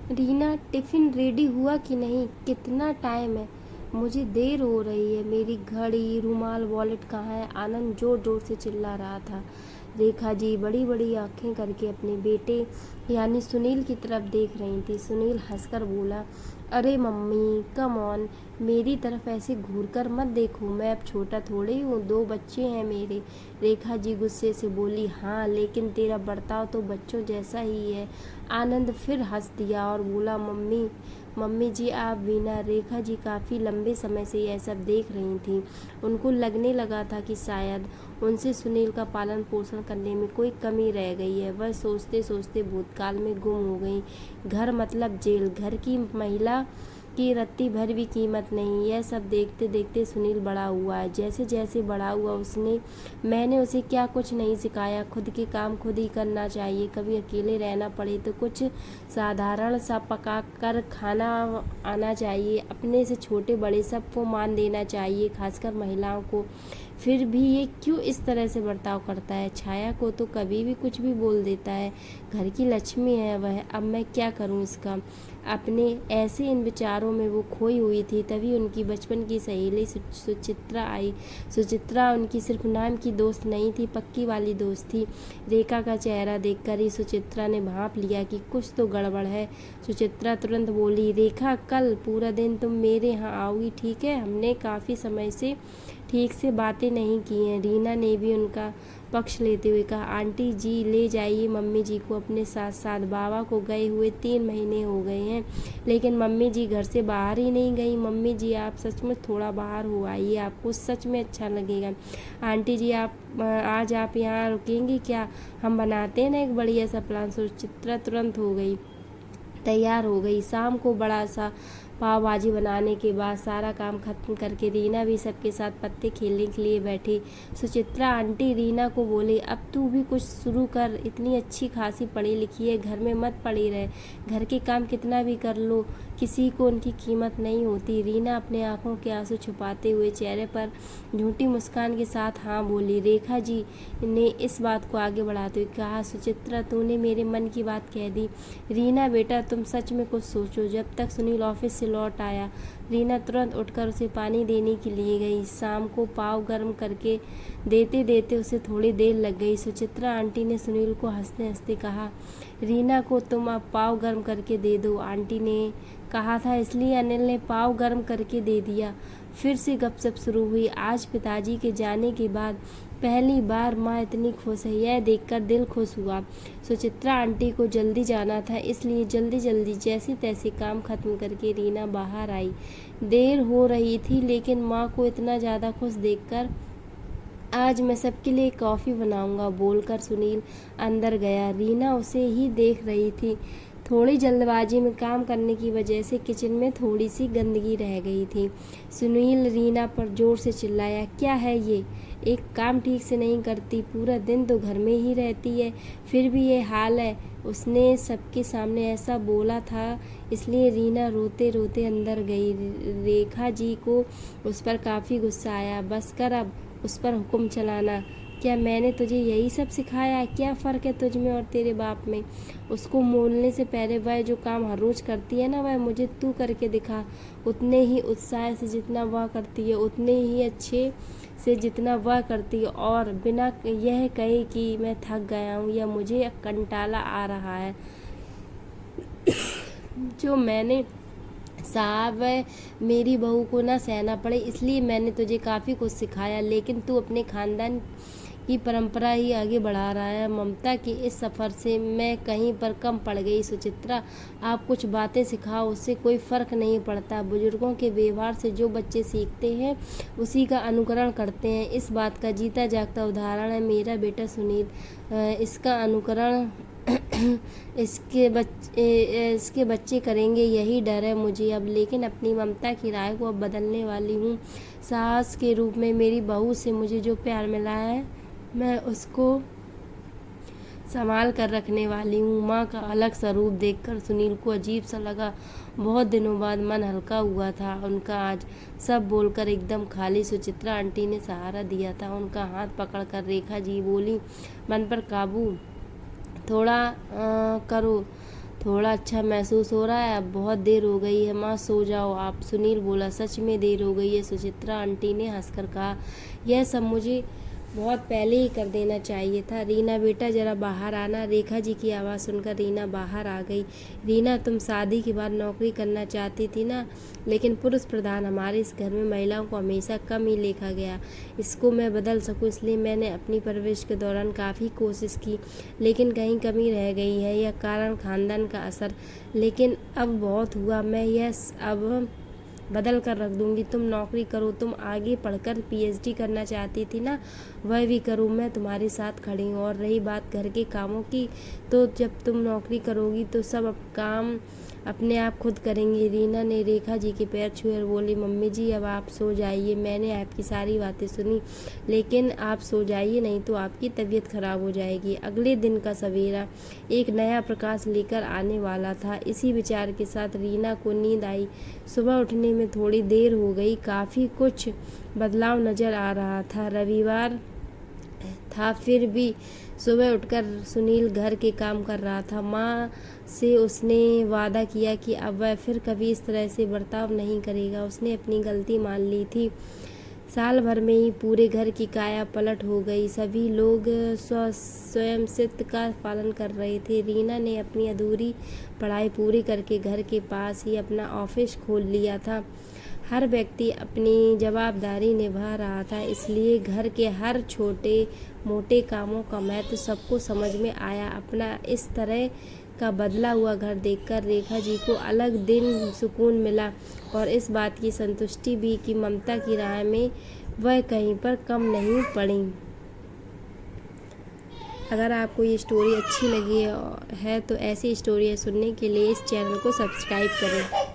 Reena, tiffin ready हुआ कि नहीं? कितना टाइम है? मुझे देर हो रही है। मेरी घड़ी, रुमाल, वॉलेट कहाँ है? आनंद ज़ोर ज़ोर से चिल्ला रहा था। रेखा जी बड़ी बड़ी आंखें करके अपने बेटे यानी सुनील की तरफ देख रही थी। सुनील हंसकर बोला, अरे मम्मी कम ऑन, मेरी तरफ ऐसे घूर कर मत देखो, मैं अब छोटा थोड़ी हूँ, 2 बच्चे हैं मेरे। रेखा जी गुस्से से बोली, हाँ लेकिन तेरा बर्ताव तो बच्चों जैसा ही है। आनंद फिर हंस दिया और बोला, मम्मी मम्मी जी आप भी ना। रेखा जी काफ़ी लंबे समय से यह सब देख रही थीं। उनको लगने लगा था कि शायद उनसे सुनील का पालन पोषण करने में कोई कमी रह गई है। वह सोचते सोचते भूतकाल में गुम हो गई। घर मतलब जेल, घर की महिला की रत्ती भर भी कीमत नहीं। यह सब देखते देखते सुनील बड़ा हुआ है। जैसे जैसे बड़ा हुआ मैंने उसे क्या कुछ नहीं सिखाया। खुद के काम खुद ही करना चाहिए। कभी अकेले रहना पड़े तो कुछ साधारण सा पका कर खाना आना चाहिए। अपने से छोटे बड़े सबको मान देना चाहिए, खासकर महिलाओं को। फिर भी ये क्यों इस तरह से बर्ताव करता है? छाया को तो कभी भी कुछ भी बोल देता है। घर की लक्ष्मी है वह, अब मैं क्या करूं इसका? अपने ऐसे इन विचारों में वो खोई हुई थी। तभी उनकी बचपन की सहेली सुचित्रा आई। सुचित्रा उनकी सिर्फ नाम की दोस्त नहीं थी, पक्की वाली दोस्त थी। रेखा का चेहरा देखकर ही सुचित्रा ने भांप लिया कि कुछ तो गड़बड़ है। सुचित्रा तुरंत बोली, रेखा कल पूरा दिन तुम मेरे यहाँ आओगी, ठीक है? हमने काफ़ी समय से ठीक से बातें नहीं की हैं। रीना ने भी उनका पक्ष लेते हुए कहा, आंटी जी ले जाइए मम्मी जी को अपने साथ साथ। बाबा को गए हुए 3 महीने हो गए हैं, लेकिन मम्मी जी घर से बाहर ही नहीं गई। मम्मी जी आप सचमुच थोड़ा बाहर हो आइए, आपको सच में अच्छा लगेगा। आंटी जी आज आप यहाँ रुकेंगी क्या? हम बनाते हैं ना एक बढ़िया सा प्लान। सुचित्रा तुरंत तैयार हो गई। शाम को बड़ा सा पाव भाजी बनाने के बाद सारा काम खत्म करके रीना भी सबके साथ पत्ते खेलने के लिए बैठी। सुचित्रा आंटी रीना को बोली, अब तू भी कुछ शुरू कर, इतनी अच्छी खासी पढ़ी लिखी है, घर में मत पड़ी रहे। घर के काम कितना भी कर लो, किसी को उनकी कीमत नहीं होती। रीना अपने आंखों के आंसू छुपाते हुए चेहरे पर झूठी मुस्कान के साथ हाँ बोली। रेखा जी ने इस बात को आगे बढ़ाते हुए कहा, सुचित्रा तूने मेरे मन की बात कह दी। रीना बेटा तुम सच में कुछ सोचो। जब तक सुनील ऑफिस से लौट आया, रीना तुरंत उठकर उसे पानी देने के लिए गई। शाम को पाव गर्म करके देते देते उसे थोड़ी देर लग गई। सुचित्रा आंटी ने सुनील को हंसते हंसते कहा, रीना को तुम अब पाव गर्म करके दे दो। आंटी ने कहा था इसलिए अनिल ने पाव गर्म करके दे दिया। फिर से गपशप शुरू हुई। आज पिताजी के जाने के बाद पहली बार माँ इतनी खुश है, यह देखकर दिल खुश हुआ। सुचित्रा आंटी को जल्दी जाना था, इसलिए जल्दी जल्दी जैसे तैसे काम खत्म करके रीना बाहर आई। देर हो रही थी, लेकिन माँ को इतना ज़्यादा खुश देखकर, आज मैं सबके लिए कॉफ़ी बनाऊंगा बोलकर सुनील अंदर गया। रीना उसे ही देख रही थी। थोड़ी जल्दबाजी में काम करने की वजह से किचन में थोड़ी सी गंदगी रह गई थी। सुनील रीना पर जोर से चिल्लाया, क्या है ये? एक काम ठीक से नहीं करती, पूरा दिन तो घर में ही रहती है, फिर भी ये हाल है। उसने सबके सामने ऐसा बोला था, इसलिए रीना रोते रोते अंदर गई। रेखा जी को उस पर काफ़ी गुस्सा आया। बस कर अब उस पर हुक्म चलाना। क्या मैंने तुझे यही सब सिखाया है? क्या फ़र्क है तुझ में और तेरे बाप में? उसको मोलने से पहले वह जो काम हर रोज़ करती है ना, वह मुझे तू करके दिखा। उतने ही उत्साह से जितना वह करती है, उतने ही अच्छे से जितना वह करती है, और बिना यह कहे कि मैं थक गया हूँ या मुझे कंटाला आ रहा है। जो मैंने साहब मेरी बहू को ना सहना पड़े, इसलिए मैंने तुझे काफ़ी कुछ सिखाया, लेकिन तू अपने खानदान की परंपरा ही आगे बढ़ा रहा है। ममता की इस सफ़र से मैं कहीं पर कम पड़ गई। सुचित्रा आप कुछ बातें सिखाओ, उससे कोई फ़र्क नहीं पड़ता। बुजुर्गों के व्यवहार से जो बच्चे सीखते हैं उसी का अनुकरण करते हैं। इस बात का जीता जागता उदाहरण है मेरा बेटा सुनील। इसका अनुकरण इसके बच्चे करेंगे, यही डर है मुझे अब। लेकिन अपनी ममता की राय को अब बदलने वाली हूँ। सास के रूप में मेरी बहू से मुझे जो प्यार मिला है, मैं उसको संभाल कर रखने वाली हूँ। माँ का अलग सा रूप देखकर सुनील को अजीब सा लगा। बहुत दिनों बाद मन हल्का हुआ था उनका आज। सब बोलकर एकदम खाली। सुचित्रा आंटी ने सहारा दिया था। उनका हाथ पकड़कर रेखा जी बोली, मन पर काबू थोड़ा करो, थोड़ा अच्छा महसूस हो रहा है। अब बहुत देर हो गई है माँ, सो जाओ आप। सुनील बोला। सच में देर हो गई है, सुचित्रा आंटी ने हंसकर कहा। यह सब मुझे बहुत पहले ही कर देना चाहिए था। रीना बेटा जरा बाहर आना। रेखा जी की आवाज़ सुनकर रीना बाहर आ गई। रीना, तुम शादी के बाद नौकरी करना चाहती थी ना, लेकिन पुरुष प्रधान हमारे इस घर में महिलाओं को हमेशा कम ही देखा गया। इसको मैं बदल सकूं, इसलिए मैंने अपनी परवरिश के दौरान काफ़ी कोशिश की, लेकिन कहीं कमी रह गई है। यह कारण खानदान का असर, लेकिन अब बहुत हुआ। मैं यह अब बदल कर रख दूंगी। तुम नौकरी करो, तुम आगे पढ़कर पीएचडी करना चाहती थी ना, वह भी करो। मैं तुम्हारे साथ खड़ी हूँ। और रही बात घर के कामों की, तो जब तुम नौकरी करोगी तो सब काम अपने आप खुद करेंगी। रीना ने रेखा जी के पैर छुए और बोली, मम्मी जी अब आप सो जाइए। मैंने आपकी सारी बातें सुनी, लेकिन आप सो जाइए, नहीं तो आपकी तबीयत खराब हो जाएगी। अगले दिन का सवेरा एक नया प्रकाश लेकर आने वाला था। इसी विचार के साथ रीना को नींद आई। सुबह उठने में थोड़ी देर हो गई। काफ़ी कुछ बदलाव नज़र आ रहा था। रविवार था, फिर भी सुबह उठकर सुनील घर के काम कर रहा था। माँ से उसने वादा किया कि अब वह फिर कभी इस तरह से बर्ताव नहीं करेगा। उसने अपनी गलती मान ली थी। साल भर में ही पूरे घर की काया पलट हो गई। सभी लोग स्वयंसिद्ध का पालन कर रहे थे। रीना ने अपनी अधूरी पढ़ाई पूरी करके घर के पास ही अपना ऑफिस खोल लिया था। हर व्यक्ति अपनी जवाबदारी निभा रहा था, इसलिए घर के हर छोटे मोटे कामों का महत्व सबको समझ में आया। अपना इस तरह का बदला हुआ घर देखकर रेखा जी को अलग दिन सुकून मिला, और इस बात की संतुष्टि भी कि ममता की राह में वह कहीं पर कम नहीं पड़ी। अगर आपको ये स्टोरी अच्छी लगी है तो ऐसी स्टोरी सुनने के लिए इस चैनल को सब्सक्राइब करें।